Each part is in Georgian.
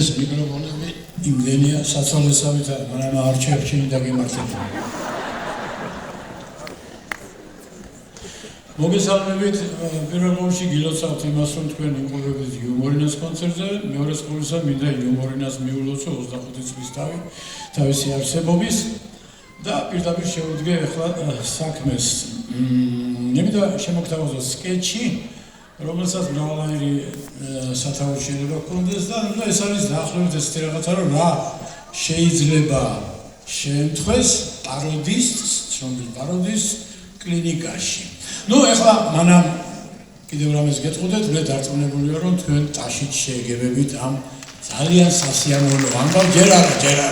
ეს მიკროფონები იმდენია საცალესავით მაგრამ არჩევჩინი დაგემართება. მოგესალმებით, პირველ რიგში გილოცავთ იმას, რომ თქვენ იმყოფებით იუმორინას კონცერტზე, მეორე ყოვლისა მინდა იუმორინას მიულოცო 25 წლის თავისი არსებობის და პირდაპირ შევუდგე ახლა საქმეს. მინდა შემოგთავაზო სკეჩი, რომელსაც მრავალაირი სათავე შეიძლება გქონდეს და ეს არის დაახლოებით ესეთი რაღაცა, რომ რა შეიძლება შეემთხვეს პაროდისტს, ცნობილ პაროდისტს კლინიკაში. Ну, ახლა მანამ კიდევ რამეს გეტყოდეთ, მე დარწმუნებული ვარ, რომ თქვენ ტაშით შეეგებებით ამ ძალიან სასიამოვნო ამბავს, ჯერ არა.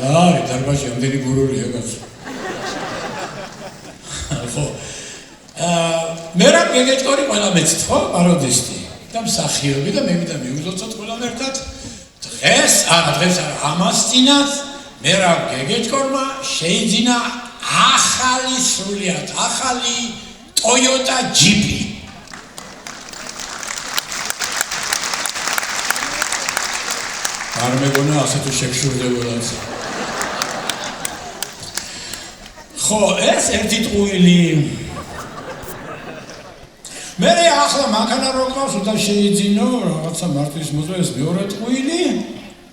აი, დარბაზში ამდენი გურულია კაცო. ხო. მე რა გეგეჭკორი ყველა მეცით, ხო, პაროდისტი და მსახიობი და მე მინდა მივულოცოთ ყველამ ერთად. დღეს ამას წინათ მე რა გეგეჭკორმა შეიძინა ახალი სრულიად ახალი Toyota Jeep-ი. არ მეგონა ასეთი შეგშურდებოდაც. ხო, ეს ერთი ტყუილი. მე ახლა მანქანა რო ყავს და შეიძინო რაღაცა მართვის მოწვევას მეორე ტყუილი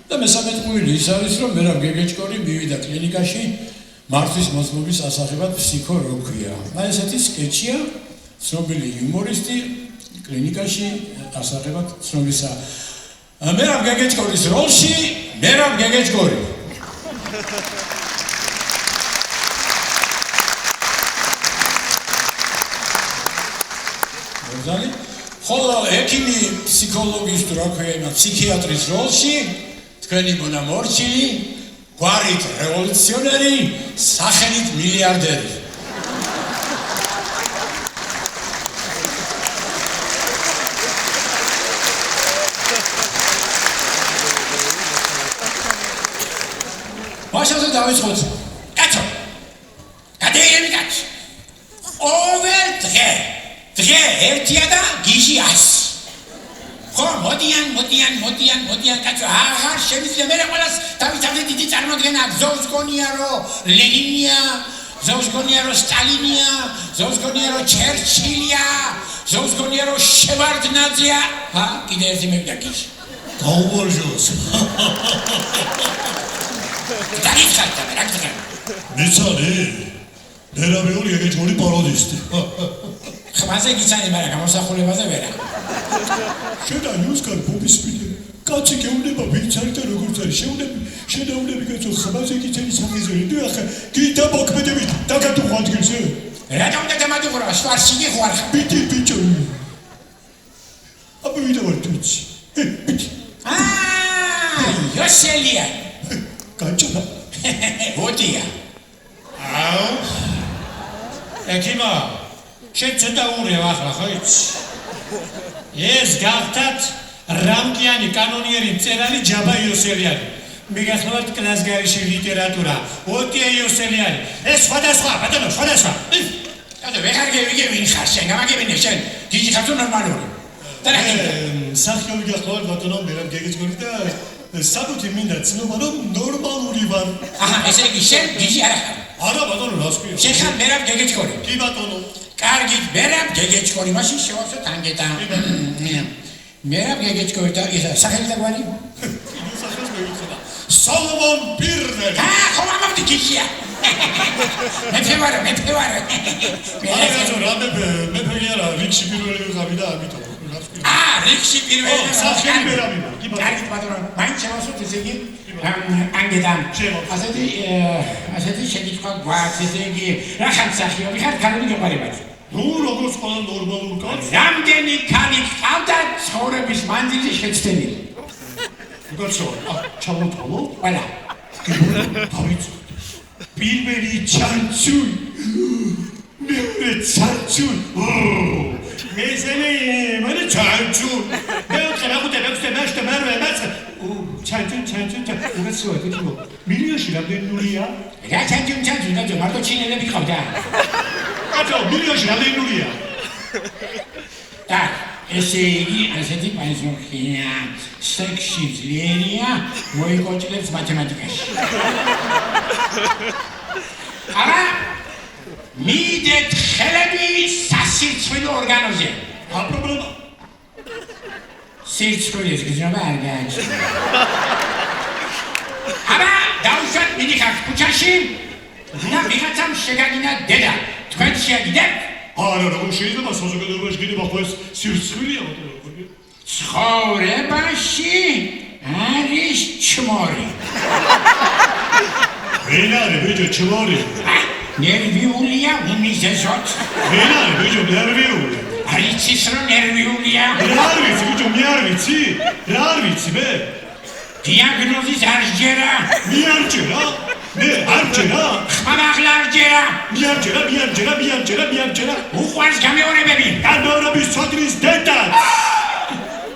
და მესამე ტყუილი ის არის რომ მე რა გეგეჭკორი მივიდა კლინიკაში მართვის მოწმობის ასაღებად ფსიქოროქია. აი ესეთი სკეჩია, ცნობილი იუმორისტი კლინიკაში ასაღებად ცნობისა. მე რა გეგეჭკორის როლში, მე რა გეგეჭკორი. მოგზალი? ხოლო ექიმი ფსიქოლოგის თუ რა ქვია იმას ფსიქიატრის როლში, თქვენი მონამორჩილი გვარით რევოლუციონერი, სახელით მილიარდერი. მაშინაც დავიწყოთ. კაცო. გადაიღები კაცო. ყოველ დღე ერთია და გიჟი 100. ხო, მოდიან კაცო, აღარ შემიძლია მე ყველას თავისთავად დიდი წარმოდგენა აქვს. ზოგს გონია რომ ლენინია, ზოგს გონია რომ სტალინია, ზოგს გონია რომ ჩერჩილია, ზოგს გონია რომ შევარდნაძეა. კიდე ერთი მევიდა გიჟი. გაუმორჟოს. დაგიხარდა მე რა გიქნა. მიცალე. ნერაბეული ეგეჭორი პაროდისტი. ხმაზე გიცანი, მაგრამ გამოსახულებაზე ვერა. შედა ნიუსკარ ბუბისპიტი. კაცი გეუბნება ვინც არის და როგორც არის. შედაუნები კაცო ხმაზე გიცანი სახიზერი. თუ ახლა გიდა მოქმედებით დაგატუხო ადგილზე. რატომ დაგამატუხო? სვარში გიხوار. ბიტი ბიჭო. აბა ვიდა ვარ თუჩი. ბიტი. იოსელია. კანჭა. ოდია. ექიმა, შენ ცოტა ურევ ახლა ხო იცი? ეს გახდათ რამკიანი კანონიერი მწერალი ჯაბა იოსელიანი. მიგახსოვთ კლასგარიში ლიტერატურა. ოტია იოსელიანი. ეს სხვადასხვა, ბატონო, სხვადასხვა. და ვეღარ გევიგები ხარ შენ, გამაგებინე შენ. გიჟი ხარ თუ ნორმალური. და რა გინდა? სახიობი გახლავთ ბატონო, მე რა გეგეჭკორი და საბუთი მინდა ცნობა რომ ნორმალური ვარ. ესე იგი შენ გიჟი არ ხარ. არა ბატონო, რას ქვია? შენ ხარ მე რა გეგეჭკორი. კი ბატონო. კარგით, მე რა გეგეჭკორი, მაშინ შევავსოთ ანგეტა. მე რა გეგეჭკორი და ისა სახელი და გვარი? სახელს მევიცოდა. სოლომონ პირნერი. ხო, ამბობდი გიჟია. მე ფევარ. მე ფეგერა რიქში პირველი ვიღავი და ამიტომ რას ქვია? რიქში პირველი. სახელი მე რა ვიღავ. კი ბატონო. კარგით ბატონო, მაინც შევავსოთ ესე იგი ანგეტა. ასეთი შეკითხვა გვაქვს, ესე იგი რა ხარ სახიობი ხარ, ქალები გეყარებათ? ნუ როგორც ყველა ნორმალურ კაცს. რამდენი ქალი ყავდა ცხოვრების მანძილზე შეცდენილი? კაცო, ჩამოთვალო? ყველა. დავიწყო. პირველი ჩანჩული. მეორე ჩანჩული. მესამე მანე ჩანჩული. მეოთხე მეხუთე მეშვიდე მერვე მეცხრე. ჩანჩული. უკაცოა თვითონ. მილიონში რამდენი ნულია? რა ჩანჩული და მარტო ჩინელები ყავდა. კაცო, მილიონში რამდენი ნულია? და ესე იგი, ასეთი პანსიონხია, სექსში ძლიერია, მოიკოჭლებს მათემატიკაში. არა, მიდეთ ხელები სასირცხვილო ორგანოზე. რა პრობლემა? სირცხვილის გზნობა არ გააჩნია. არა, დავუშვათ მიდიხართ ქუჩაში და ვიღაცამ შეგაგინა დედა. თქვენ შეაგიდებთ? არა, როგორ შეიძლება საზოგადოებაში გიდება ხო ეს სირცხვილია მოკლედ? ცხოვრებაში არის ჩმორი. ვინ არის ბიჭო ჩმორი? ნერვიულია უმიზესოდ. ვინ არის ბიჭო ნერვიული? არიცის რომ ნერვიულია. რა არ ვიცი ბიჭო, მე არ ვიცი? რა არ ვიცი მე? დიაგნოზის არ სჯერა. მე არ ჯერა? მე არ ჯერა? ხმამაღლა არ სჯერა. მე არ ჯერა? უყვარს გამეორებები. გამეორების ცოდნის დედაც.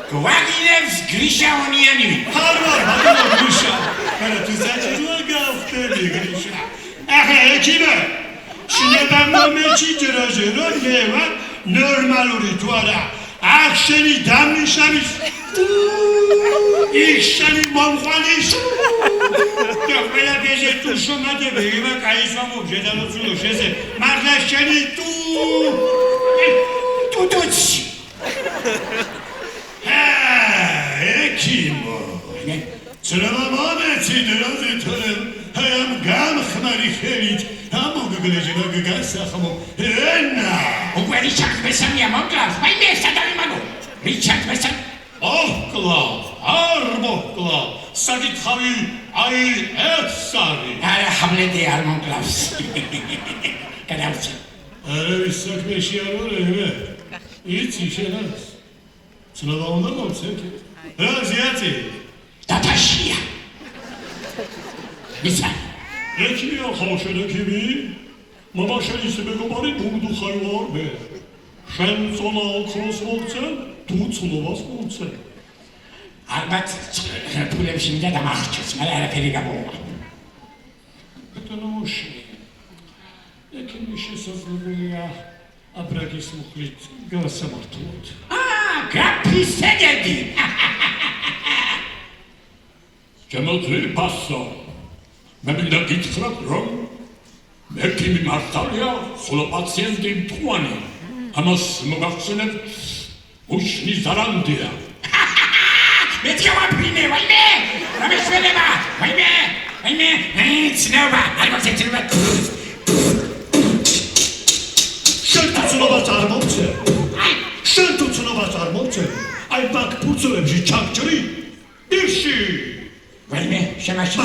გვაგინებს გრიშა ონიანივი. ხარვარ ბატონო გრიშა. არა თუ საჭიროა გავხდები გრიშა. ახლა ექიმე. შეიძლება მომეჩიჯროჟე რომ მე ვარ ნორმალური თუ არა. აქ შენი დამნიშნების იქ შენი მომყვანის და ყველა ბეჟე თუ შომადები იმა კაისამო ჟედანოცულო შეზე მართლა შენი ტუტუცი ექიმო ცრემა მომეცი დროზე თორემ ამ გამხმარი ხელით ამოგგლეჟება გასახმო ენა უკვე რიჩარდ მესამია მომკლავს, მაინე სადავიმაგო. რიჩარდ მესამი. ოჰკლავ, არ მოკლავ, საკითხავი აი ეს არის. არა, ჰამლეტი არ მომკლავს. გადავწე. არავის საქმეში არ ვარ მე. იცი შენ არის. ცნობა უნდა მომცეკი. რა ზიაცი? დათაშია. ისა. ექიმია ხარ შენ ექიმი? მამა შეის მეგობარი ბურდუხარი ვარ მე. შენ წონა ოქროს მოგცემ, თუ ცნობას მოგცემ. ალბათ ფულებში მინდა დამახჩეს, მაგრამ არაფერი გამოვიდა. ბატონოში. ექიმი შესაძლებელია აბრაგის მუხლით გასამართლოთ. გაფისეგები. ჩემოძვირ პასო. მე მინდა გითხრათ რომ ექიმი მართალია, ხოლო პაციენტი მტყუანი. ამას მოგახსენებთ უშნის ზარანდია. მეც გავაფრინე, ვაიმე! რამეშველება! ვაიმე! ცნობა! არ მოსეცნობა! შენ თუ ცნობას არ მომცე? შენ თუ ცნობას არ მომცე? აი ბაკ ფუცლებში ჩაგჭრი? ირში! ვაიმე, შემაშა.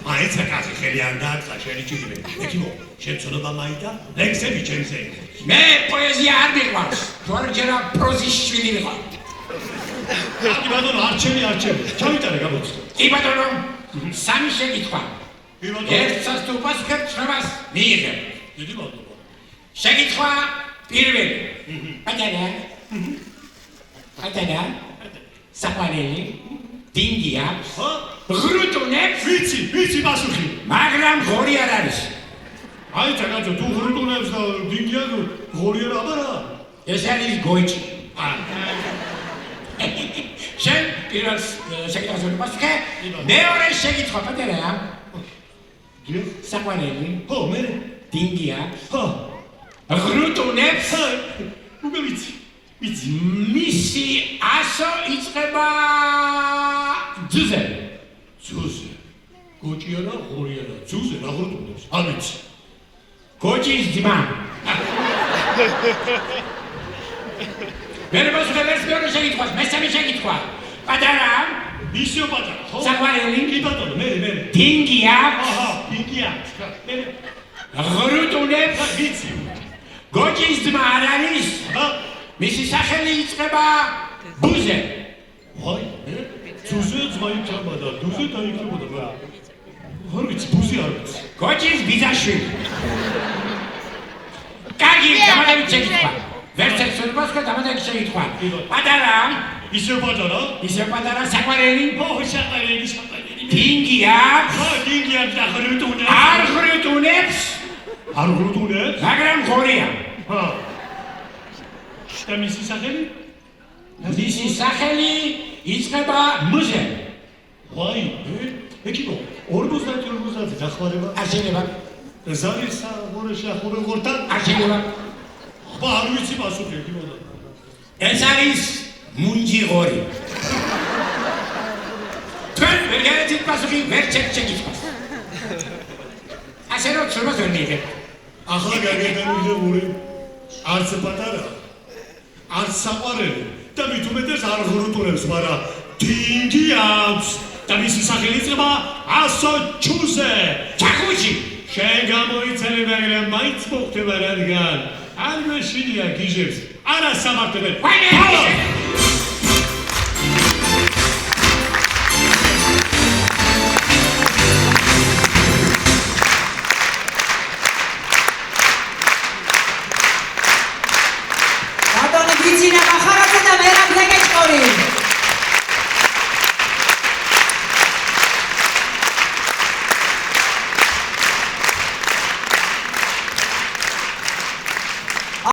მაიცა კაცი ხელი არ დააწყა შენი ჭირიმე. ექიმო, შენ ცნობა მაიტა? ლექსები ჩემზე. მე პოეზია არ მიყვარს. ჯორჯერა პროზის შვილი ვიყავ. აი ბატონო, არჩევი. ჩავიტარე გამოცხ. კი ბატონო, სამი შეკითხვა. კი ბატონო. ერთსაც თუ პასუხებ, ცნობას მიიღებ. დიდი ბატონო. შეკითხვა პირველი. პატარა. საყვარელი. დინგი აქვს. ღრუტუნებს. ვიცი პასუხი. მაგრამ ღორი არ არის. აი თაგაძე თუ ღრუტუნებს და დინგია ღორი არ აბარა. ეს არის გოიჭი. შენ პირველ შეკითხვას ვიპასუხე. მეორე შეკითხვა პატარა. საყვარელი. ხო, მე. დინგი აქვს. ხო. ღრუტუნებს. უკვე ვიცი. მისი ასო იწყება ძუზე. გოჭი არა, ღორი არა. ძუზე რა ღრუტუნებს? არ ვიცი. გოჭის ძმა. მე პასუხე მეორე შეკითხვას, მესამე შეკითხვა. პატარა. ისო პატარა, ხო? საყვარელი. კი ბატონო, მე. დინგი აქვს. აჰა, დინგი აქვს. მე. ღრუტუნებს. ვიცი. გოჭის ძმა არ არის. მისი სახელი იწყება ბუზე. ვაი, ძუზე ძმა იქნება და დუზე დაიქნებოდა რა. არ ვიცი, ბუზი არ ვიცი. გოჭის ბიძაშვილი. კარგი, დამატებით შეკითხვა. ვერცერთ სულბასკო დამატებით შეკითხვა. პატარა. ისე პატარა საყვარელი. ო, საყვარელი. დინგი აქვს. ხო, დინგი აქვს და ღრუტუნებს. არ ღრუტუნებს. არ ღრუტუნებს? მაგრამ ღორია. ჰა. და მისი სახელი? მისი სახელი იწყება მუზე. ვაი, ეკიბო, 50-50 დახმარება. არ შეიძლება, ეს არის გორეში ახურე ხორთან? არ შეიძლება. აბა, არ ვიცი პასუხი, ეკიბო. ეს არის მუნჯი ღორი. თქვენ ვერ გაიგეთ პასუხი, ვერ შეგიძლიათ. ასე რომ ცურვას ვერ მიიღებ. ახლა გაგეთანმიღებული არც პატარა, არც საყვარელი და მით უმეტეს არ ღრუტულებს, მაგრამ დინგი აქვს და მისი სახელი იწყება ასოჩუზე. ჩაკუჩი. შენ გამოიცალე, მაგრამ მაინც მოხდება, რადგან არ მეშინია გიჟებს, არა სამართლებენ. ვაი,